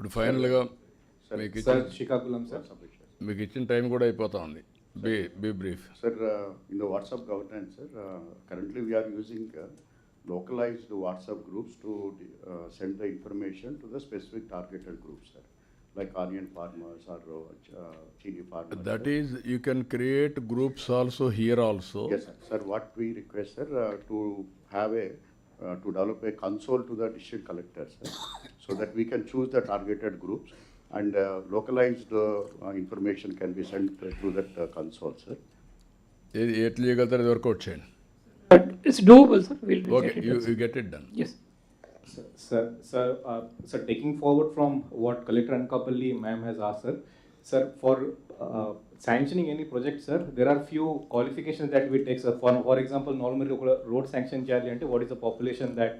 ఇప్పుడు ఫైనల్గా శ్రీకాకుళం సార్ మీకు ఇచ్చిన టైం కూడా అయిపోతా ఉంది. Be brief. Sir, in the WhatsApp governance, sir, currently we are using localized WhatsApp groups to send the information to the specific targeted groups, sir, like onion farmers or chili farmers. That is, you can create groups also here also. Yes, sir. Sir, what we request, sir, to have to develop a console to the district collectors, sir, so that we can choose the targeted groups and localized information can be sent through that console, sir. ఎట్లా చేయగలుగుతారు, ఇది work out చేయండి. But it's doable, sir. We'll okay, get it you done. Get it done. Yes. Sir, taking forward from what Collector Anakapalli ma'am has asked, sir, for sanctioning any project, sir, there are few qualifications that we take, sir. For example, normally road sanction cheyali ante what is the population that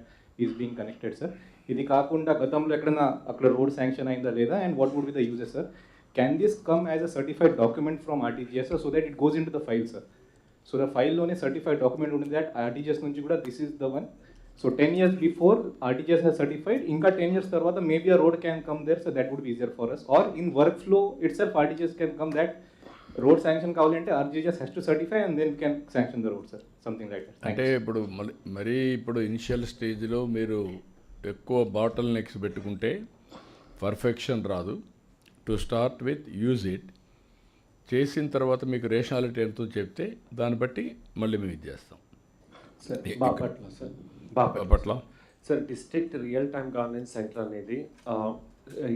is being connected, sir. ఇది కాకుండా గతంలో ఎక్కడైనా అక్కడ road sanction అయిందా లేదా, and what would be the uses, sir? Can this come as a certified document from RTGS, so that it goes in to the file, sir? So the ఫైల్లోనే certified document ఉంటుంది that RTGS నుంచి కూడా this is the one. So 10 years before RTGS has certified, ఇంకా 10 years తర్వాత maybe a road can come there, so that would be easier for us. Or in work flow itself RTGS can come that road sanction కావాలంటే RTGS has to certify and then can sanction the road, sir, something like that. అంటే ఇప్పుడు మరీ ఇప్పుడు initial స్టేజ్లో మీరు ఎక్కువ bottlenecks పెట్టుకుంటే perfection రాదు. To start with use it, చేసిన తర్వాత మీకు రేషనాలిటీ ఎంతో చెప్తే దాన్ని బట్టి మళ్ళీ మేము ఇది చేస్తాం. Sir Bapatla sir, district real time governance centre అనేది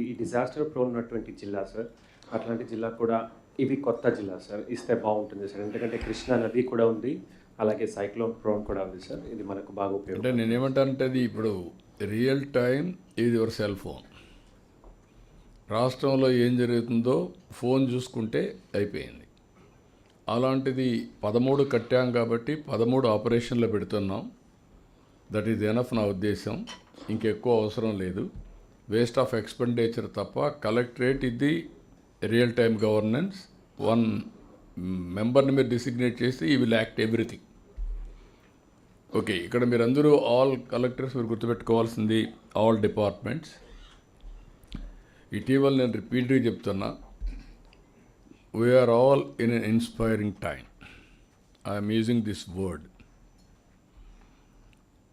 ఈ డిజాస్టర్ ప్రోన్ ఉన్నటువంటి జిల్లా, సార్. అట్లాంటి జిల్లా కూడా ఇవి కొత్త జిల్లా, సార్. ఇస్తే బాగుంటుంది, సార్. ఎందుకంటే కృష్ణా నది కూడా ఉంది, అలాగే సైక్లోన్ ప్రోన్ కూడా ఉంది, సార్. ఇది మనకు బాగా అంటే ఉపయోగం. నేనేమంటానంటే అది ఇప్పుడు real time is your cell phone. రాష్ట్రంలో ఏం జరుగుతుందో ఫోన్ చూసుకుంటే అయిపోయింది. అలాంటిది 13 కట్టాం కాబట్టి 13 ఆపరేషన్లో పెడుతున్నాం. దట్ ఈజ్ ఎనఫ్ నా ఉద్దేశం. ఇంకెక్కువ అవసరం లేదు. వేస్ట్ ఆఫ్ ఎక్స్పెండిచర్ తప్ప. కలెక్టరేట్ ఇది రియల్ టైమ్ గవర్నెన్స్. 1 మెంబర్ని మీరు డిసిగ్నేట్ చేసి ఈ విల్ యాక్ట్ ఎవ్రీథింగ్. ఓకే, ఇక్కడ మీరందరూ ఆల్ కలెక్టర్స్ మీరు గుర్తుపెట్టుకోవాల్సింది ఆల్ డిపార్ట్మెంట్స్. ఇటీవల నేను రిపీట్గా చెప్తున్నా, we are all in an inspiring time. I'm using this word.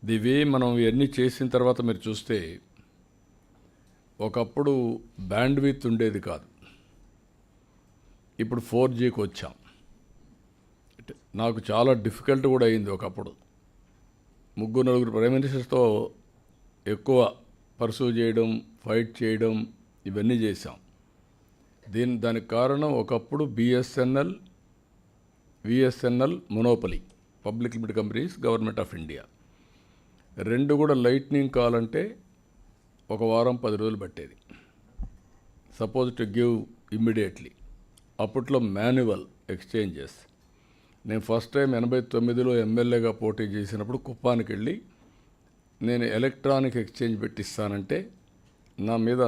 The way మనం ఇవన్నీ చేసిన తర్వాత మీరు చూస్తే ఒకప్పుడు బ్యాండ్ విత్ ఉండేది కాదు, ఇప్పుడు 4Gకి వచ్చాం. నాకు చాలా డిఫికల్ట్ కూడా అయింది ఒకప్పుడు. 3-4 ప్రైమ్ మినిస్టర్స్తో ఎక్కువ పర్సూ చేయడం, ఫైట్ చేయడం, ఇవన్నీ చేశాం. దానికి కారణం ఒకప్పుడు VSNL monopoly, public limited companies, government of India. 2 కూడా లైట్నింగ్ కావాలంటే 1 వారం 10 రోజులు పట్టేది. Suppose to give immediately. అప్పట్లో మాన్యువల్ ఎక్స్చేంజెస్. నేను ఫస్ట్ టైం 89లో ఎమ్మెల్యేగా పోటీ చేసినప్పుడు కుప్పానికి వెళ్ళి నేను ఎలక్ట్రానిక్ ఎక్స్చేంజ్ పెట్టిస్తానంటే నా మీద